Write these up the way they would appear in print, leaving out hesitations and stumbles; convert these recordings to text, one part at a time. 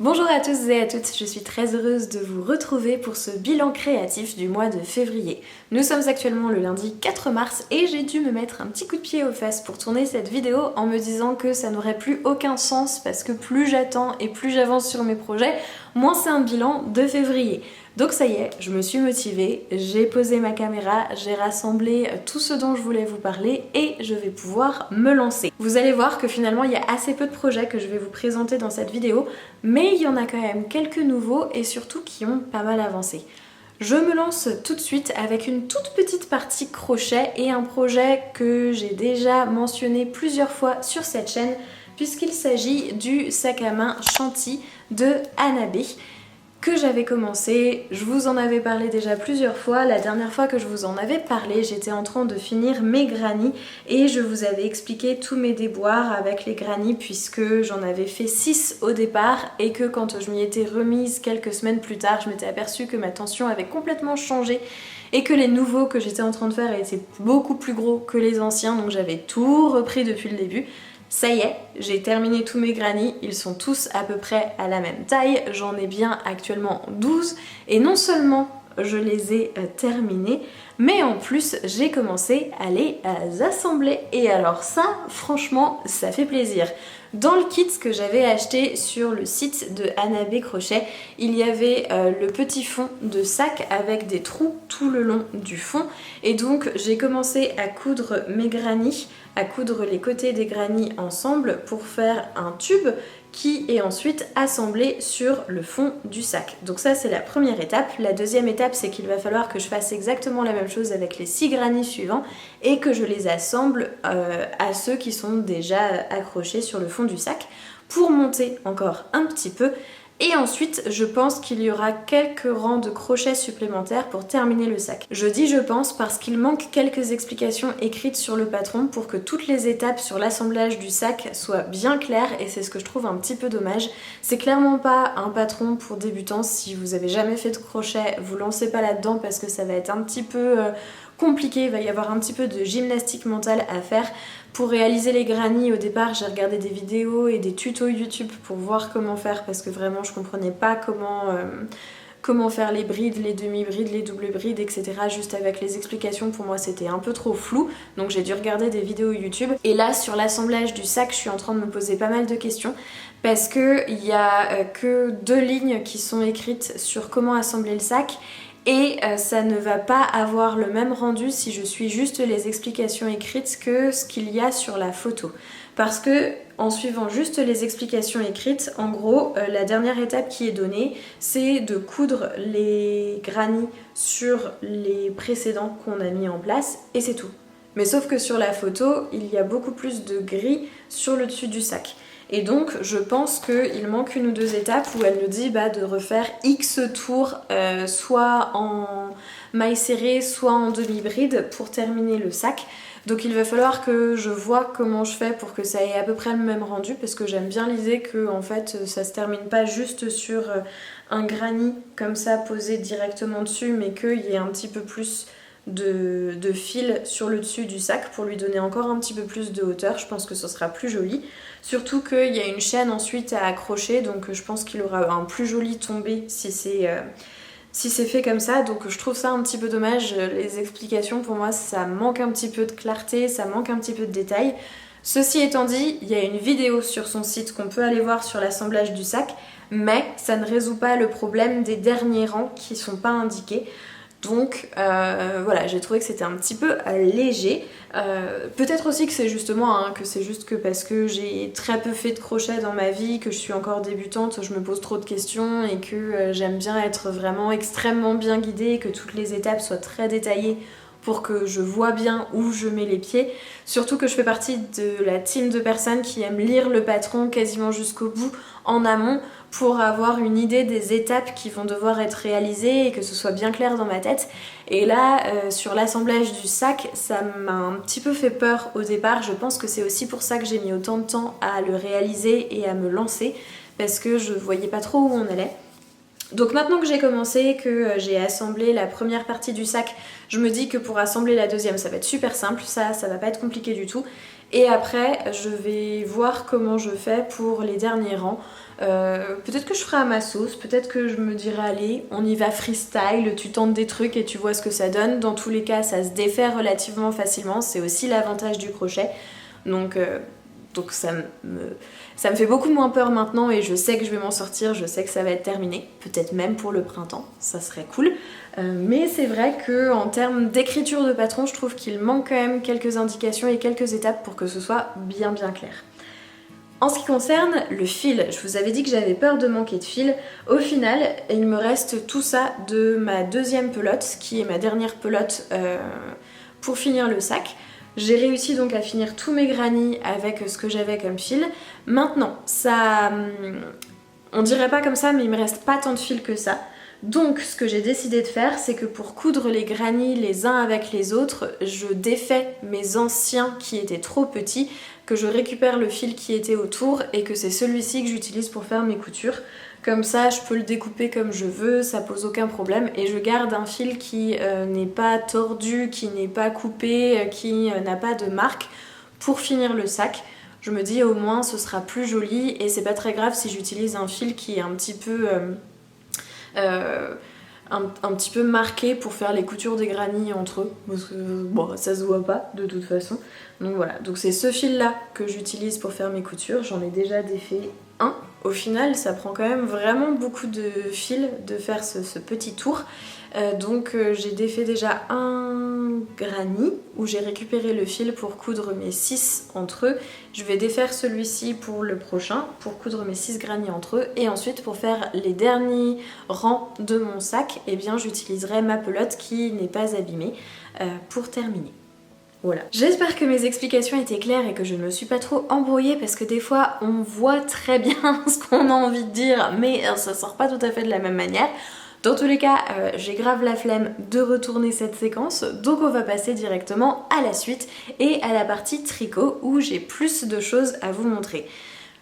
Bonjour à tous et à toutes, je suis très heureuse de vous retrouver pour ce bilan créatif du mois de février. Nous sommes actuellement le lundi 4 mars et j'ai dû me mettre un petit coup de pied aux fesses pour tourner cette vidéo en me disant que ça n'aurait plus aucun sens parce que plus j'attends et plus j'avance sur mes projets, moins c'est un bilan de février. Donc ça y est, je me suis motivée, j'ai posé ma caméra, j'ai rassemblé tout ce dont je voulais vous parler et je vais pouvoir me lancer. Vous allez voir que finalement il y a assez peu de projets que je vais vous présenter dans cette vidéo, mais il y en a quand même quelques nouveaux et surtout qui ont pas mal avancé. Je me lance tout de suite avec une toute petite partie crochet et un projet que j'ai déjà mentionné plusieurs fois sur cette chaîne puisqu'il s'agit du sac à main Shanty de Hanabe que j'avais commencé. Je vous en avais parlé déjà plusieurs fois. La dernière fois que je vous en avais parlé, j'étais en train de finir mes grannies et je vous avais expliqué tous mes déboires avec les grannies puisque j'en avais fait 6 au départ et que quand je m'y étais remise quelques semaines plus tard, je m'étais aperçue que ma tension avait complètement changé et que les nouveaux que j'étais en train de faire étaient beaucoup plus gros que les anciens, donc j'avais tout repris depuis le début. Ça y est, j'ai terminé tous mes grannies, ils sont tous à peu près à la même taille, j'en ai bien actuellement 12 et non seulement je les ai terminés, mais en plus j'ai commencé à les assembler et alors ça, franchement, ça fait plaisir. Dans le kit que j'avais acheté sur le site de Hanabe Crochet, il y avait le petit fond de sac avec des trous tout le long du fond et donc j'ai commencé à coudre mes grannies, à coudre les côtés des grannies ensemble pour faire un tube qui est ensuite assemblé sur le fond du sac. Donc ça c'est la première étape. La deuxième étape c'est qu'il va falloir que je fasse exactement la même chose avec les 6 grannies suivants et que je les assemble à ceux qui sont déjà accrochés sur le fond du sac pour monter encore un petit peu. Et ensuite, je pense qu'il y aura quelques rangs de crochets supplémentaires pour terminer le sac. Je dis je pense parce qu'il manque quelques explications écrites sur le patron pour que toutes les étapes sur l'assemblage du sac soient bien claires et c'est ce que je trouve un petit peu dommage. C'est clairement pas un patron pour débutants. Si vous avez jamais fait de crochet, vous lancez pas là-dedans parce que ça va être un petit peu compliqué, il va y avoir un petit peu de gymnastique mentale à faire. Pour réaliser les grannies, au départ, j'ai regardé des vidéos et des tutos YouTube pour voir comment faire parce que vraiment je comprenais pas comment faire les brides, les demi-brides, les doubles brides, etc. Juste avec les explications, pour moi c'était un peu trop flou, donc j'ai dû regarder des vidéos YouTube. Et là, sur l'assemblage du sac, je suis en train de me poser pas mal de questions parce qu'il n'y a que 2 lignes qui sont écrites sur comment assembler le sac. Et ça ne va pas avoir le même rendu si je suis juste les explications écrites que ce qu'il y a sur la photo. Parce que en suivant juste les explications écrites, en gros, la dernière étape qui est donnée, c'est de coudre les grannies sur les précédents qu'on a mis en place et c'est tout. Mais sauf que sur la photo, il y a beaucoup plus de gris sur le dessus du sac. Et donc je pense qu'il manque une ou 2 étapes où elle me dit de refaire X tours, soit en maille serrée, soit en demi-bride pour terminer le sac. Donc il va falloir que je vois comment je fais pour que ça ait à peu près le même rendu parce que j'aime bien l'idée que en fait ça se termine pas juste sur un granny comme ça posé directement dessus mais qu'il y ait un petit peu plus de fil sur le dessus du sac pour lui donner encore un petit peu plus de hauteur. Je pense que ce sera plus joli. Surtout qu'il y a une chaîne ensuite à accrocher, donc je pense qu'il aura un plus joli tombé si c'est fait comme ça. Donc je trouve ça un petit peu dommage. Les explications pour moi ça manque un petit peu de clarté, ça manque un petit peu de détails. Ceci étant dit, il y a une vidéo sur son site qu'on peut aller voir sur l'assemblage du sac, mais ça ne résout pas le problème des derniers rangs qui sont pas indiqués. Donc voilà, j'ai trouvé que c'était un petit peu léger. Peut-être aussi que c'est justement que c'est juste que parce que j'ai très peu fait de crochet dans ma vie, que je suis encore débutante, je me pose trop de questions et que j'aime bien être vraiment extrêmement bien guidée et que toutes les étapes soient très détaillées pour que je vois bien où je mets les pieds. Surtout que je fais partie de la team de personnes qui aiment lire le patron quasiment jusqu'au bout en amont pour avoir une idée des étapes qui vont devoir être réalisées et que ce soit bien clair dans ma tête. Et là, sur l'assemblage du sac, ça m'a un petit peu fait peur au départ. Je pense que c'est aussi pour ça que j'ai mis autant de temps à le réaliser et à me lancer parce que je voyais pas trop où on allait. Donc maintenant que j'ai commencé, que j'ai assemblé la première partie du sac, je me dis que pour assembler la deuxième ça va être super simple, ça va pas être compliqué du tout. Et après je vais voir comment je fais pour les derniers rangs. Peut-être que je ferai à ma sauce, peut-être que je me dirai allez, on y va freestyle, tu tentes des trucs et tu vois ce que ça donne. Dans tous les cas, ça se défait relativement facilement, c'est aussi l'avantage du crochet. Donc ça me fait beaucoup moins peur maintenant et je sais que je vais m'en sortir, je sais que ça va être terminé, peut-être même pour le printemps, ça serait cool. Mais c'est vrai qu'en termes d'écriture de patron, je trouve qu'il manque quand même quelques indications et quelques étapes pour que ce soit bien clair. En ce qui concerne le fil, je vous avais dit que j'avais peur de manquer de fil. Au final, il me reste tout ça de ma deuxième pelote, qui est ma dernière pelote pour finir le sac. J'ai réussi donc à finir tous mes granny avec ce que j'avais comme fil. Maintenant, ça... on dirait pas comme ça, mais il me reste pas tant de fil que ça. Donc ce que j'ai décidé de faire, c'est que pour coudre les granny les uns avec les autres, je défais mes anciens qui étaient trop petits, que je récupère le fil qui était autour et que c'est celui-ci que j'utilise pour faire mes coutures. Comme ça, je peux le découper comme je veux, ça pose aucun problème et je garde un fil qui n'est pas tordu, qui n'est pas coupé, qui n'a pas de marque pour finir le sac. Je me dis au moins ce sera plus joli et c'est pas très grave si j'utilise un fil qui est un petit peu marqué pour faire les coutures des granny entre eux parce que bon, ça se voit pas de toute façon. Donc voilà, donc c'est ce fil là que j'utilise pour faire mes coutures, j'en ai déjà défait un. Au final ça prend quand même vraiment beaucoup de fil de faire ce petit tour. Donc j'ai défait déjà un granny où j'ai récupéré le fil pour coudre mes 6 entre eux. Je vais défaire celui-ci pour le prochain pour coudre mes 6 granny entre eux et ensuite pour faire les derniers rangs de mon sac, eh bien j'utiliserai ma pelote qui n'est pas abîmée pour terminer. Voilà. J'espère que mes explications étaient claires et que je ne me suis pas trop embrouillée parce que des fois on voit très bien ce qu'on a envie de dire mais ça sort pas tout à fait de la même manière. Dans tous les cas, j'ai grave la flemme de retourner cette séquence, donc on va passer directement à la suite et à la partie tricot où j'ai plus de choses à vous montrer.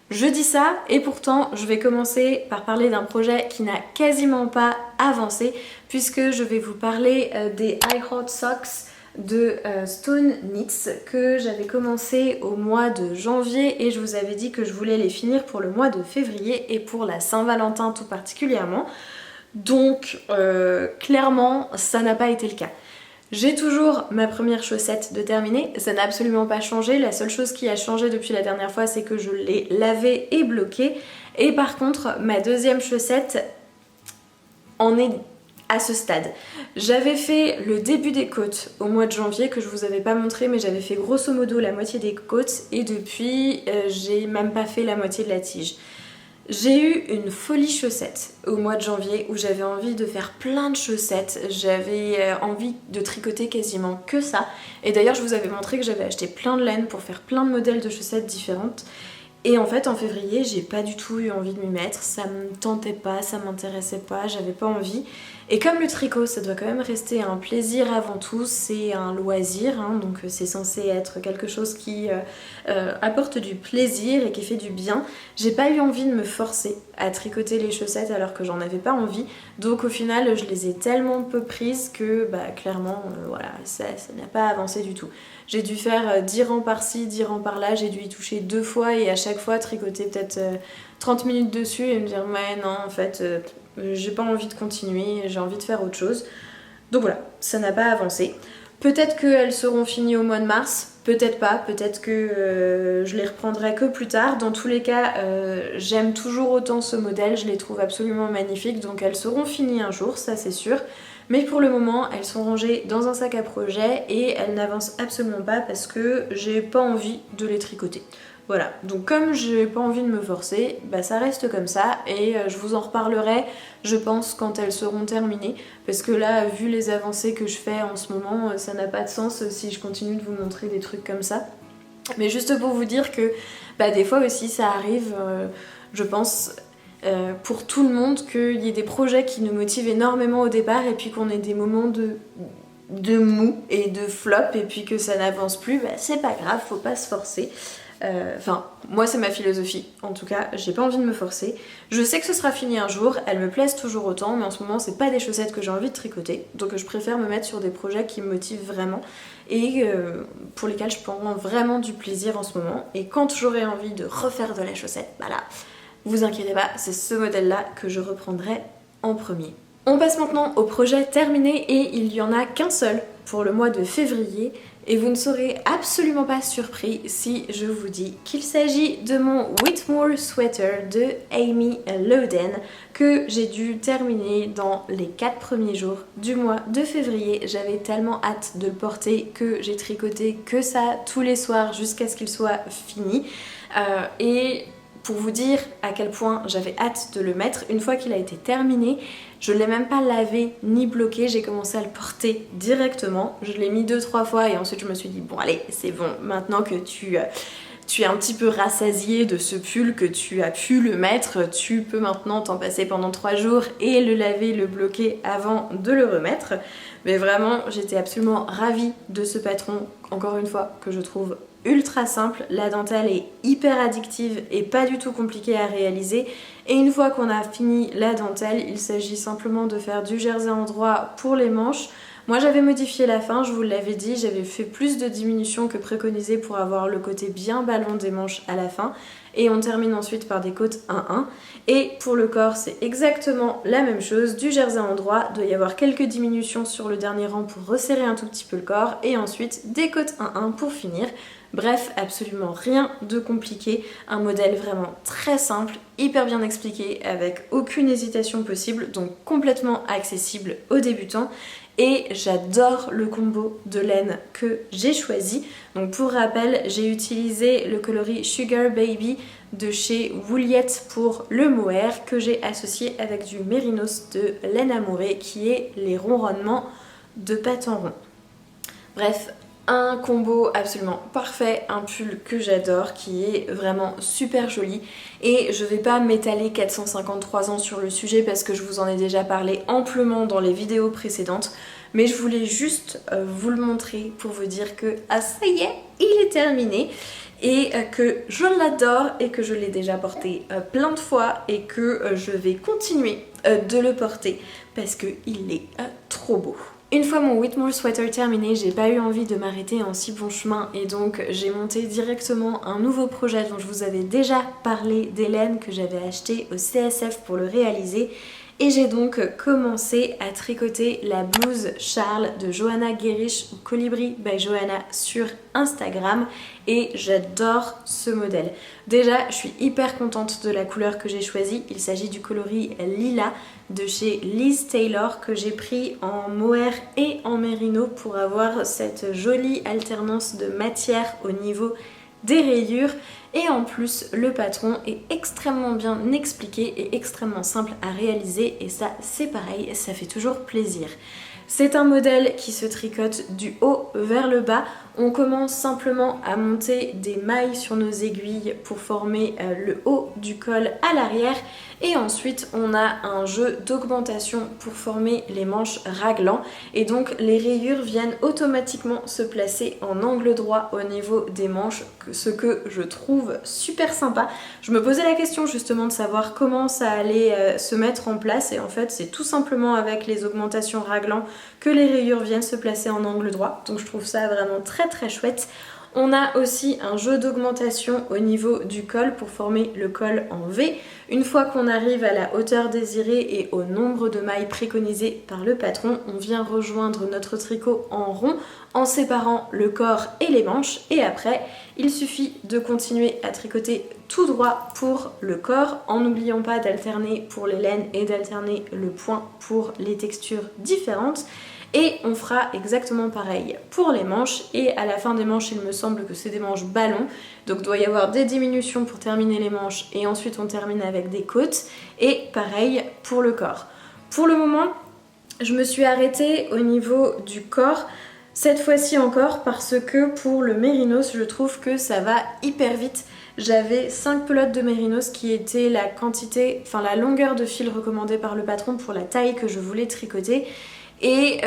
Je dis ça et pourtant je vais commencer par parler d'un projet qui n'a quasiment pas avancé puisque je vais vous parler des I Heart Socks de Stone Knits que j'avais commencé au mois de janvier et je vous avais dit que je voulais les finir pour le mois de février et pour la Saint-Valentin tout particulièrement. Donc clairement ça n'a pas été le cas. J'ai toujours ma première chaussette de terminer, ça n'a absolument pas changé, la seule chose qui a changé depuis la dernière fois c'est que je l'ai lavée et bloquée et par contre ma deuxième chaussette en est à ce stade. J'avais fait le début des côtes au mois de janvier que je vous avais pas montré mais j'avais fait grosso modo la moitié des côtes et depuis j'ai même pas fait la moitié de la tige. J'ai eu une folie chaussette au mois de janvier où j'avais envie de faire plein de chaussettes, j'avais envie de tricoter quasiment que ça et d'ailleurs je vous avais montré que j'avais acheté plein de laine pour faire plein de modèles de chaussettes différentes et en fait en février j'ai pas du tout eu envie de m'y mettre, ça me tentait pas, ça m'intéressait pas, j'avais pas envie et comme le tricot ça doit quand même rester un plaisir avant tout, c'est un loisir hein, donc c'est censé être quelque chose qui apporte du plaisir et qui fait du bien, j'ai pas eu envie de me forcer à tricoter les chaussettes alors que j'en avais pas envie donc au final je les ai tellement peu prises que bah clairement voilà ça n'a pas avancé du tout. J'ai dû faire 10 rangs par-ci, 10 rangs par-là, j'ai dû y toucher 2 fois et à chaque fois tricoter peut-être 30 minutes dessus et me dire ouais non en fait j'ai pas envie de continuer, j'ai envie de faire autre chose. Donc voilà, ça n'a pas avancé. Peut-être qu'elles seront finies au mois de mars, peut-être pas, peut-être que je les reprendrai que plus tard. Dans tous les cas, j'aime toujours autant ce modèle, je les trouve absolument magnifiques, donc elles seront finies un jour, ça c'est sûr. Mais pour le moment, elles sont rangées dans un sac à projet et elles n'avancent absolument pas parce que j'ai pas envie de les tricoter. Voilà, donc comme j'ai pas envie de me forcer, bah ça reste comme ça et je vous en reparlerai je pense quand elles seront terminées parce que là vu les avancées que je fais en ce moment ça n'a pas de sens si je continue de vous montrer des trucs comme ça. Mais juste pour vous dire que bah, des fois aussi ça arrive je pense pour tout le monde qu'il y ait des projets qui nous motivent énormément au départ et puis qu'on ait des moments de mou et de flop et puis que ça n'avance plus, bah, c'est pas grave, faut pas se forcer. Enfin, moi c'est ma philosophie, en tout cas, j'ai pas envie de me forcer. Je sais que ce sera fini un jour, elles me plaisent toujours autant, mais en ce moment c'est pas des chaussettes que j'ai envie de tricoter, donc je préfère me mettre sur des projets qui me motivent vraiment et pour lesquels je prends vraiment du plaisir en ce moment. Et quand j'aurai envie de refaire de la chaussette, bah là, vous inquiétez pas, c'est ce modèle-là que je reprendrai en premier. On passe maintenant au projet terminé et il y en a qu'un seul pour le mois de février. Et vous ne serez absolument pas surpris si je vous dis qu'il s'agit de mon Whitmore Sweater de Amy Loden que j'ai dû terminer dans les 4 premiers jours du mois de février. J'avais tellement hâte de le porter que j'ai tricoté que ça tous les soirs jusqu'à ce qu'il soit fini. Et pour vous dire à quel point j'avais hâte de le mettre, une fois qu'il a été terminé, je ne l'ai même pas lavé ni bloqué, j'ai commencé à le porter directement. Je l'ai mis 2-3 fois et ensuite je me suis dit bon allez c'est bon, maintenant que tu es un petit peu rassasié de ce pull, que tu as pu le mettre, tu peux maintenant t'en passer pendant 3 jours et le laver, le bloquer avant de le remettre. Mais vraiment j'étais absolument ravie de ce patron, encore une fois que je trouve ultra simple, la dentelle est hyper addictive et pas du tout compliquée à réaliser. Et une fois qu'on a fini la dentelle, il s'agit simplement de faire du jersey endroit pour les manches. Moi j'avais modifié la fin, je vous l'avais dit, j'avais fait plus de diminution que préconisé pour avoir le côté bien ballon des manches à la fin. Et on termine ensuite par des côtes 1-1. Et pour le corps c'est exactement la même chose, du jersey endroit, il doit y avoir quelques diminutions sur le dernier rang pour resserrer un tout petit peu le corps. Et ensuite des côtes 1-1 pour finir. Bref, absolument rien de compliqué, un modèle vraiment très simple, hyper bien expliqué, avec aucune hésitation possible, donc complètement accessible aux débutants. Et j'adore le combo de laine que j'ai choisi. Donc pour rappel, j'ai utilisé le coloris Sugar Baby de chez Woolyette pour le mohair que j'ai associé avec du mérinos de laine amourée qui est les ronronnements de pâte en rond. Bref, un combo absolument parfait, un pull que j'adore qui est vraiment super joli et je vais pas m'étaler 453 ans sur le sujet parce que je vous en ai déjà parlé amplement dans les vidéos précédentes, mais je voulais juste vous le montrer pour vous dire que ah ça y est, il est terminé et que je l'adore et que je l'ai déjà porté plein de fois et que je vais continuer de le porter parce qu'il est trop beau. Une fois mon Whitmore Sweater terminé, j'ai pas eu envie de m'arrêter en si bon chemin et donc j'ai monté directement un nouveau projet dont je vous avais déjà parlé d'Hélène que j'avais acheté au CSF pour le réaliser. Et j'ai donc commencé à tricoter la blouse Charles de Johanna Gerisch ou Colibri by Johanna sur Instagram et j'adore ce modèle. Déjà, je suis hyper contente de la couleur que j'ai choisie. Il s'agit du coloris Lila de chez Liz Taylor que j'ai pris en mohair et en mérino pour avoir cette jolie alternance de matière au niveau des rayures. Et en plus, le patron est extrêmement bien expliqué et extrêmement simple à réaliser et ça, c'est pareil, ça fait toujours plaisir. C'est un modèle qui se tricote du haut vers le bas. On commence simplement à monter des mailles sur nos aiguilles pour former le haut du col à l'arrière et ensuite on a un jeu d'augmentation pour former les manches raglan et donc les rayures viennent automatiquement se placer en angle droit au niveau des manches, ce que je trouve super sympa. Je me posais la question justement de savoir comment ça allait se mettre en place et en fait c'est tout simplement avec les augmentations raglan que les rayures viennent se placer en angle droit, donc je trouve ça vraiment très chouette. On a aussi un jeu d'augmentation au niveau du col pour former le col en V. Une fois qu'on arrive à la hauteur désirée et au nombre de mailles préconisées par le patron, on vient rejoindre notre tricot en rond en séparant le corps et les manches et après il suffit de continuer à tricoter tout droit pour le corps en n'oubliant pas d'alterner pour les laines et d'alterner le point pour les textures différentes. Et on fera exactement pareil pour les manches et à la fin des manches il me semble que c'est des manches ballons, donc il doit y avoir des diminutions pour terminer les manches et ensuite on termine avec des côtes et pareil pour le corps. Pour le moment je me suis arrêtée au niveau du corps cette fois-ci encore parce que pour le mérinos je trouve que ça va hyper vite. J'avais 5 pelotes de mérinos qui étaient la quantité, enfin la longueur de fil recommandée par le patron pour la taille que je voulais tricoter. Et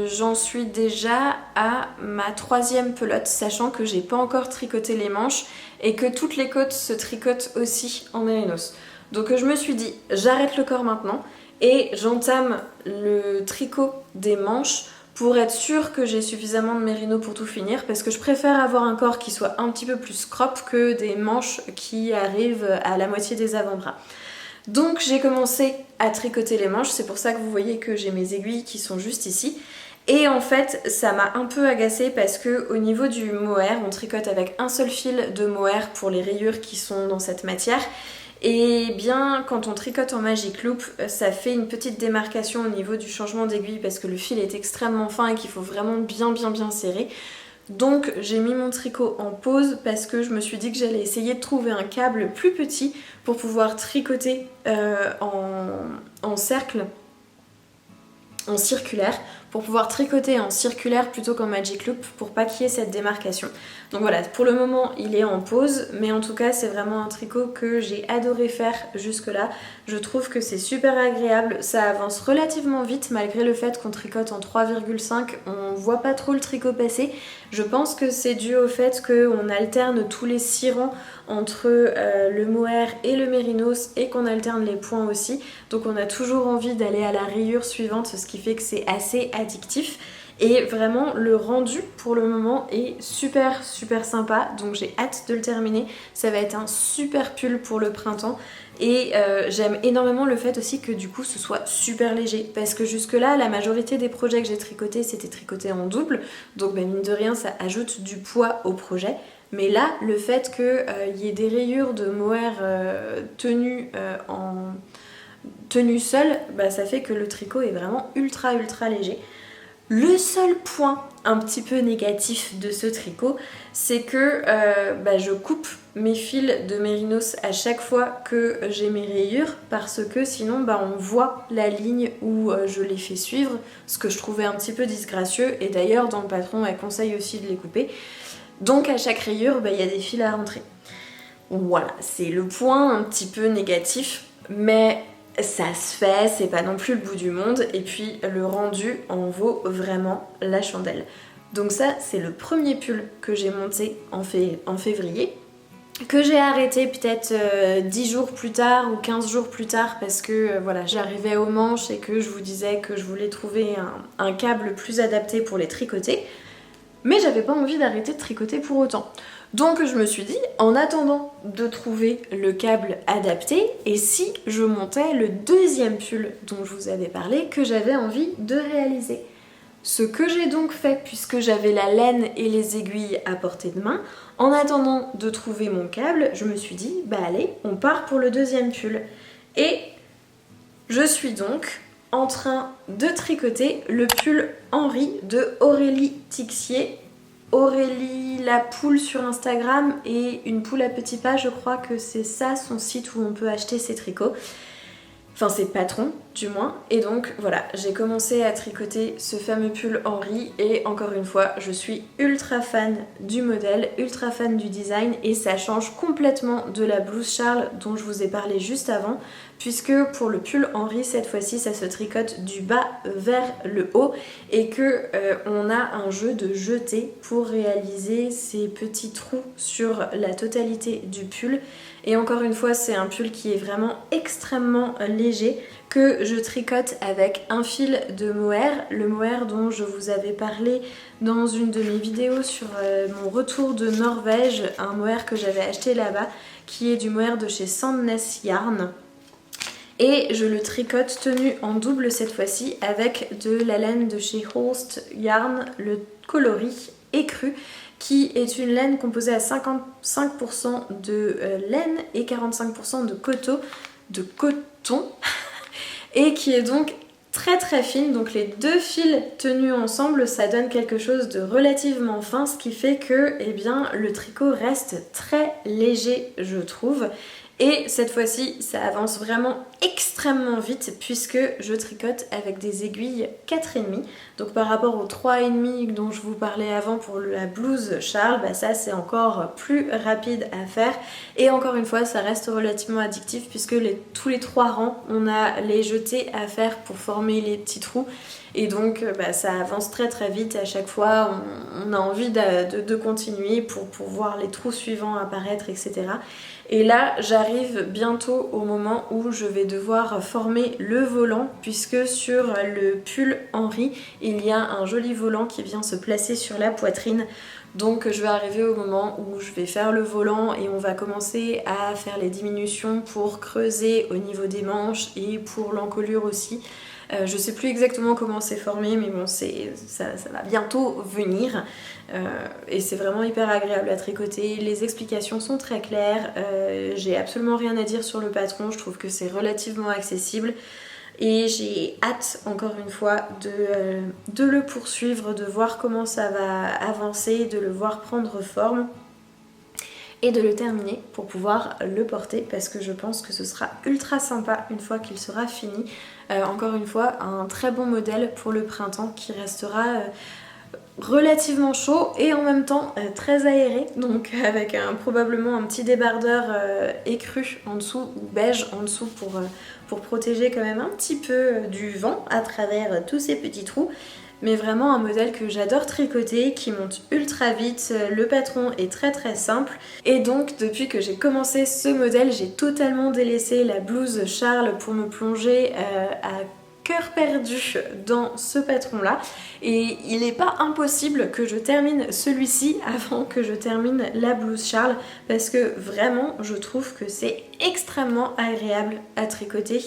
j'en suis déjà à ma 3e pelote, sachant que j'ai pas encore tricoté les manches et que toutes les côtes se tricotent aussi en mérinos. Donc je me suis dit, j'arrête le corps maintenant et j'entame le tricot des manches pour être sûre que j'ai suffisamment de mérino pour tout finir, parce que je préfère avoir un corps qui soit un petit peu plus crop que des manches qui arrivent à la moitié des avant-bras. Donc j'ai commencé à tricoter les manches, c'est pour ça que vous voyez que j'ai mes aiguilles qui sont juste ici. Et en fait ça m'a un peu agacée parce que au niveau du mohair, on tricote avec un seul fil de mohair pour les rayures qui sont dans cette matière. Et bien quand on tricote en Magic Loop, ça fait une petite démarcation au niveau du changement d'aiguille parce que le fil est extrêmement fin et qu'il faut vraiment bien serrer. Donc j'ai mis mon tricot en pause parce que je me suis dit que j'allais essayer de trouver un câble plus petit pour pouvoir tricoter en cercle, en circulaire, pour pouvoir tricoter en circulaire plutôt qu'en Magic Loop pour pas qu'il y ait cette démarcation. Donc voilà, pour le moment il est en pause, mais en tout cas c'est vraiment un tricot que j'ai adoré faire jusque là. Je trouve que c'est super agréable, ça avance relativement vite malgré le fait qu'on tricote en 3,5, on voit pas trop le tricot passer. Je pense que c'est dû au fait qu'on alterne tous les 6 rangs entre le mohair et le mérinos et qu'on alterne les points aussi. Donc on a toujours envie d'aller à la rayure suivante, ce qui fait que c'est assez addictif. Et vraiment le rendu pour le moment est super sympa, donc j'ai hâte de le terminer. Ça va être un super pull pour le printemps. Et j'aime énormément le fait aussi que du coup ce soit super léger, parce que jusque là la majorité des projets que j'ai tricotés c'était tricoté en double, donc mine de rien ça ajoute du poids au projet. Mais là le fait qu'il y ait des rayures de mohair tenues seul, ça fait que le tricot est vraiment ultra léger. Le seul point un petit peu négatif de ce tricot, c'est que je coupe mes fils de mérinos à chaque fois que j'ai mes rayures, parce que sinon on voit la ligne où je les fais suivre, ce que je trouvais un petit peu disgracieux, et d'ailleurs dans le patron elle conseille aussi de les couper. Donc à chaque rayure il y a des fils à rentrer. Voilà, c'est le point un petit peu négatif, mais ça se fait, c'est pas non plus le bout du monde, et puis le rendu en vaut vraiment la chandelle. Donc ça c'est le premier pull que j'ai monté en février, que j'ai arrêté peut-être 10 jours plus tard ou 15 jours plus tard parce que j'arrivais aux manches et que je vous disais que je voulais trouver un câble plus adapté pour les tricoter, mais j'avais pas envie d'arrêter de tricoter pour autant. Donc je me suis dit, en attendant de trouver le câble adapté, et si je montais le deuxième pull dont je vous avais parlé, que j'avais envie de réaliser. Ce que j'ai donc fait, puisque j'avais la laine et les aiguilles à portée de main, en attendant de trouver mon câble, je me suis dit, allez, on part pour le deuxième pull. Et je suis donc en train de tricoter le pull Henri de Aurélie Tixier. Aurélie la poule sur Instagram et une poule à petits pas, je crois que c'est ça son site où on peut acheter ses tricots. Enfin ses patrons du moins. Et donc voilà, j'ai commencé à tricoter ce fameux pull Henri et encore une fois je suis ultra fan du modèle, ultra fan du design, et ça change complètement de la blouse Charles dont je vous ai parlé juste avant, puisque pour le pull Henri cette fois-ci ça se tricote du bas vers le haut et que on a un jeu de jeté pour réaliser ces petits trous sur la totalité du pull. Et encore une fois c'est un pull qui est vraiment extrêmement léger, que je tricote avec un fil de mohair, le mohair dont je vous avais parlé dans une de mes vidéos sur mon retour de Norvège, un mohair que j'avais acheté là-bas qui est du mohair de chez Sandnes Yarn. Et je le tricote tenu en double cette fois-ci avec de la laine de chez Holst Yarn, le coloris écru, qui est une laine composée à 55% de laine et 45% de coton et qui est donc très fine. Donc les deux fils tenus ensemble ça donne quelque chose de relativement fin, ce qui fait que le tricot reste très léger je trouve. Et cette fois-ci ça avance vraiment extrêmement vite puisque je tricote avec des aiguilles 4,5. Donc par rapport aux 3,5 dont je vous parlais avant pour la blouse Charles, bah ça c'est encore plus rapide à faire. Et encore une fois, ça reste relativement addictif puisque tous les 3 rangs, on a les jetés à faire pour former les petits trous. Et donc bah, ça avance très très vite. À chaque fois, on a envie de continuer pour voir les trous suivants apparaître, etc. Et là, j'arrive bientôt au moment où je vais devoir former le volant puisque sur le pull Henri, il y a un joli volant qui vient se placer sur la poitrine. Donc je vais arriver au moment où je vais faire le volant et on va commencer à faire les diminutions pour creuser au niveau des manches et pour l'encolure aussi. Je sais plus exactement comment c'est formé, mais bon, ça va bientôt venir. Et c'est vraiment hyper agréable à tricoter. Les explications sont très claires. J'ai absolument rien à dire sur le patron. Je trouve que c'est relativement accessible. Et j'ai hâte, encore une fois, de le poursuivre, de voir comment ça va avancer, de le voir prendre forme. Et de le terminer pour pouvoir le porter parce que je pense que ce sera ultra sympa une fois qu'il sera fini. Encore une fois, un très bon modèle pour le printemps qui restera relativement chaud et en même temps très aéré, donc avec probablement un petit débardeur écru en dessous ou beige en dessous pour protéger quand même un petit peu du vent à travers tous ces petits trous. Mais vraiment un modèle que j'adore tricoter, qui monte ultra vite, le patron est très très simple. Et donc depuis que j'ai commencé ce modèle, j'ai totalement délaissé la blouse Charles pour me plonger à cœur perdu dans ce patron là. Et il n'est pas impossible que je termine celui-ci avant que je termine la blouse Charles, parce que vraiment je trouve que c'est extrêmement agréable à tricoter.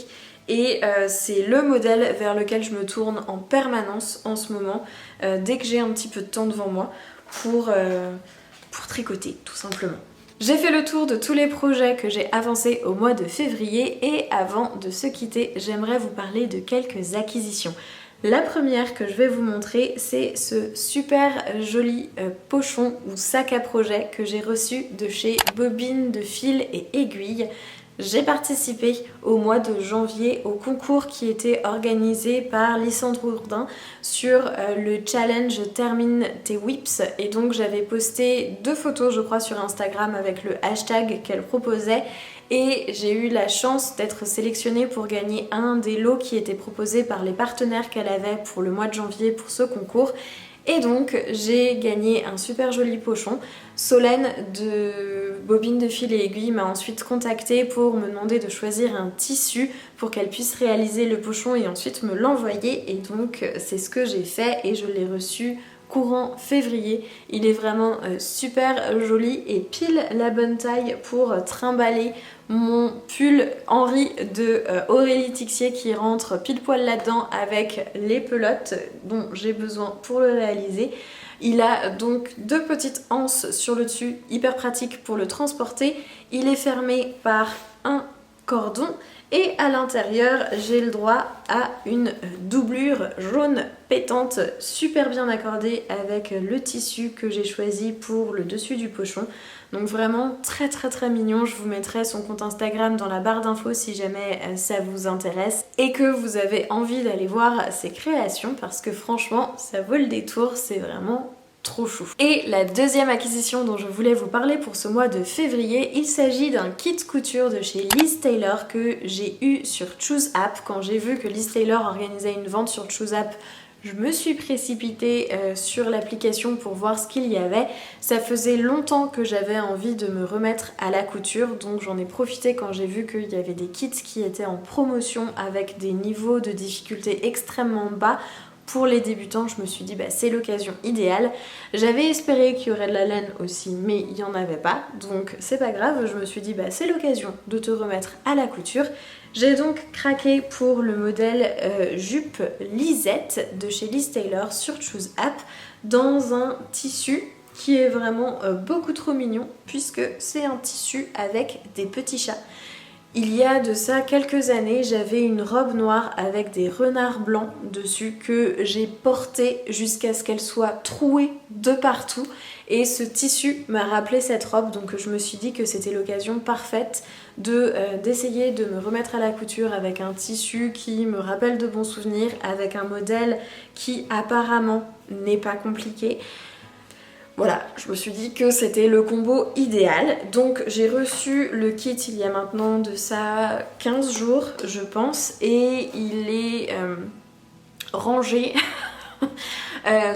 Et c'est le modèle vers lequel je me tourne en permanence en ce moment, dès que j'ai un petit peu de temps devant moi, pour tricoter tout simplement. J'ai fait le tour de tous les projets que j'ai avancés au mois de février et avant de se quitter, j'aimerais vous parler de quelques acquisitions. La première que je vais vous montrer, c'est ce super joli pochon ou sac à projet que j'ai reçu de chez Bobine de Fil et Aiguille. J'ai participé au mois de janvier au concours qui était organisé par Lysandre Ourdin sur le challenge Termine tes whips, et donc j'avais posté 2 photos je crois sur Instagram avec le hashtag qu'elle proposait et j'ai eu la chance d'être sélectionnée pour gagner un des lots qui étaient proposés par les partenaires qu'elle avait pour le mois de janvier pour ce concours. Et donc j'ai gagné un super joli pochon. Solène de Bobine de Fil et Aiguille m'a ensuite contactée pour me demander de choisir un tissu pour qu'elle puisse réaliser le pochon et ensuite me l'envoyer. Et donc c'est ce que j'ai fait et je l'ai reçu courant février. Il est vraiment super joli et pile la bonne taille pour trimballer mon pull Henri de Aurélie Tixier qui rentre pile poil là-dedans avec les pelotes dont j'ai besoin pour le réaliser. Il a donc 2 petites anses sur le dessus, hyper pratique pour le transporter. Il est fermé par un cordon et à l'intérieur j'ai le droit à une doublure jaune pétante super bien accordée avec le tissu que j'ai choisi pour le dessus du pochon. Donc vraiment très très très mignon. Je vous mettrai son compte Instagram dans la barre d'infos si jamais ça vous intéresse et que vous avez envie d'aller voir ses créations parce que franchement ça vaut le détour, c'est vraiment trop chou. Et la deuxième acquisition dont je voulais vous parler pour ce mois de février, il s'agit d'un kit couture de chez Liz Taylor que j'ai eu sur Choose App. Quand j'ai vu que Liz Taylor organisait une vente sur Choose App, je me suis précipitée sur l'application pour voir ce qu'il y avait. Ça faisait longtemps que j'avais envie de me remettre à la couture, donc j'en ai profité quand j'ai vu qu'il y avait des kits qui étaient en promotion avec des niveaux de difficulté extrêmement bas. Pour les débutants, je me suis dit c'est l'occasion idéale. J'avais espéré qu'il y aurait de la laine aussi, mais il n'y en avait pas, donc c'est pas grave. Je me suis dit c'est l'occasion de te remettre à la couture. J'ai donc craqué pour le modèle jupe Lisette de chez Liz Taylor sur Choose App dans un tissu qui est vraiment beaucoup trop mignon puisque c'est un tissu avec des petits chats. Il y a de ça quelques années, j'avais une robe noire avec des renards blancs dessus que j'ai portée jusqu'à ce qu'elle soit trouée de partout. et ce tissu m'a rappelé cette robe, donc je me suis dit que c'était l'occasion parfaite d'essayer de me remettre à la couture avec un tissu qui me rappelle de bons souvenirs, avec un modèle qui apparemment n'est pas compliqué. Voilà, je me suis dit que c'était le combo idéal. Donc j'ai reçu le kit il y a maintenant de ça 15 jours je pense, et il est rangé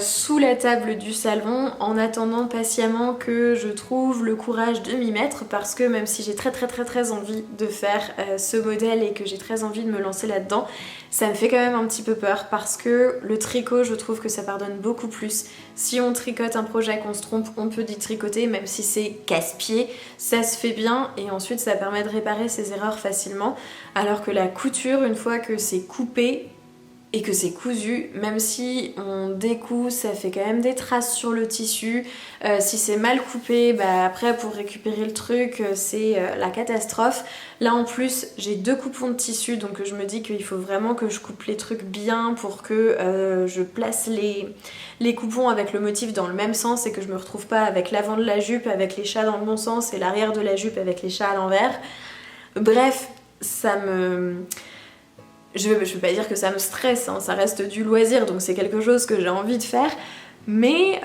sous la table du salon en attendant patiemment que je trouve le courage de m'y mettre, parce que même si j'ai très envie de faire ce modèle et que j'ai très envie de me lancer là-dedans, ça me fait quand même un petit peu peur, parce que le tricot, je trouve que ça pardonne beaucoup plus. Si on tricote un projet, qu'on se trompe, on peut y tricoter, même si c'est casse-pied, ça se fait bien et ensuite ça permet de réparer ses erreurs facilement, alors que la couture, une fois que c'est coupé et que c'est cousu, même si on découd, ça fait quand même des traces sur le tissu. Si c'est mal coupé, bah après pour récupérer le truc, c'est la catastrophe. Là en plus, j'ai 2 coupons de tissu, donc je me dis qu'il faut vraiment que je coupe les trucs bien pour que je place les coupons avec le motif dans le même sens et que je me retrouve pas avec l'avant de la jupe avec les chats dans le bon sens et l'arrière de la jupe avec les chats à l'envers. Bref, ça me... Je veux pas dire que ça me stresse, hein, ça reste du loisir, donc c'est quelque chose que j'ai envie de faire, mais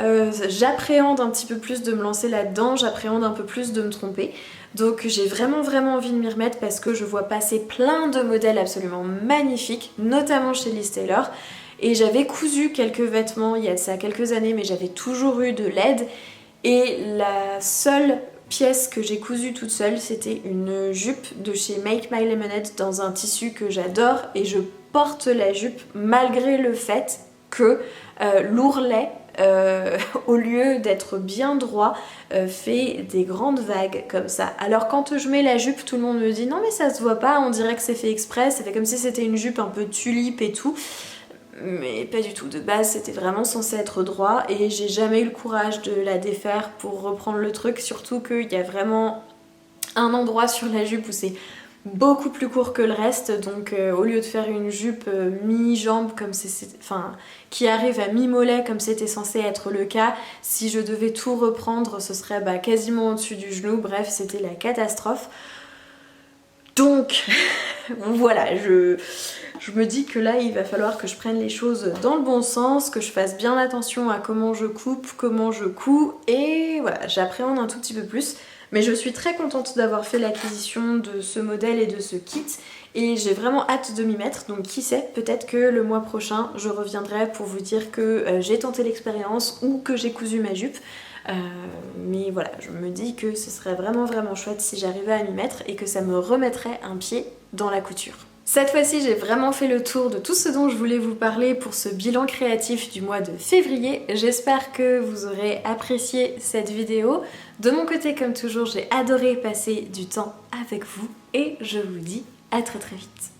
j'appréhende un petit peu plus de me lancer là-dedans, j'appréhende un peu plus de me tromper. Donc j'ai vraiment envie de m'y remettre, parce que je vois passer plein de modèles absolument magnifiques, notamment chez Liz Taylor. Et j'avais cousu quelques vêtements il y a de ça quelques années, mais j'avais toujours eu de l'aide. Et la seule pièce que j'ai cousue toute seule, c'était une jupe de chez Make My Lemonade dans un tissu que j'adore, et je porte la jupe malgré le fait que l'ourlet, au lieu d'être bien droit, fait des grandes vagues comme ça. Alors quand je mets la jupe, tout le monde me dit non mais ça se voit pas, on dirait que c'est fait exprès, ça fait comme si c'était une jupe un peu tulipe et tout. Mais pas du tout, de base c'était vraiment censé être droit et j'ai jamais eu le courage de la défaire pour reprendre le truc, surtout qu'il y a vraiment un endroit sur la jupe où c'est beaucoup plus court que le reste, donc au lieu de faire une jupe mi-jambe comme qui arrive à mi-mollet comme c'était censé être le cas, si je devais tout reprendre ce serait quasiment au-dessus du genou, bref c'était la catastrophe. Donc voilà, je me dis que là il va falloir que je prenne les choses dans le bon sens, que je fasse bien attention à comment je coupe, comment je couds, et voilà, j'appréhende un tout petit peu plus. Mais je suis très contente d'avoir fait l'acquisition de ce modèle et de ce kit, et j'ai vraiment hâte de m'y mettre, donc qui sait, peut-être que le mois prochain je reviendrai pour vous dire que j'ai tenté l'expérience ou que j'ai cousu ma jupe. Mais voilà, je me dis que ce serait vraiment chouette si j'arrivais à m'y mettre et que ça me remettrait un pied dans la couture. Cette fois-ci, j'ai vraiment fait le tour de tout ce dont je voulais vous parler pour ce bilan créatif du mois de février. J'espère que vous aurez apprécié cette vidéo. De mon côté, comme toujours, j'ai adoré passer du temps avec vous et je vous dis à très vite.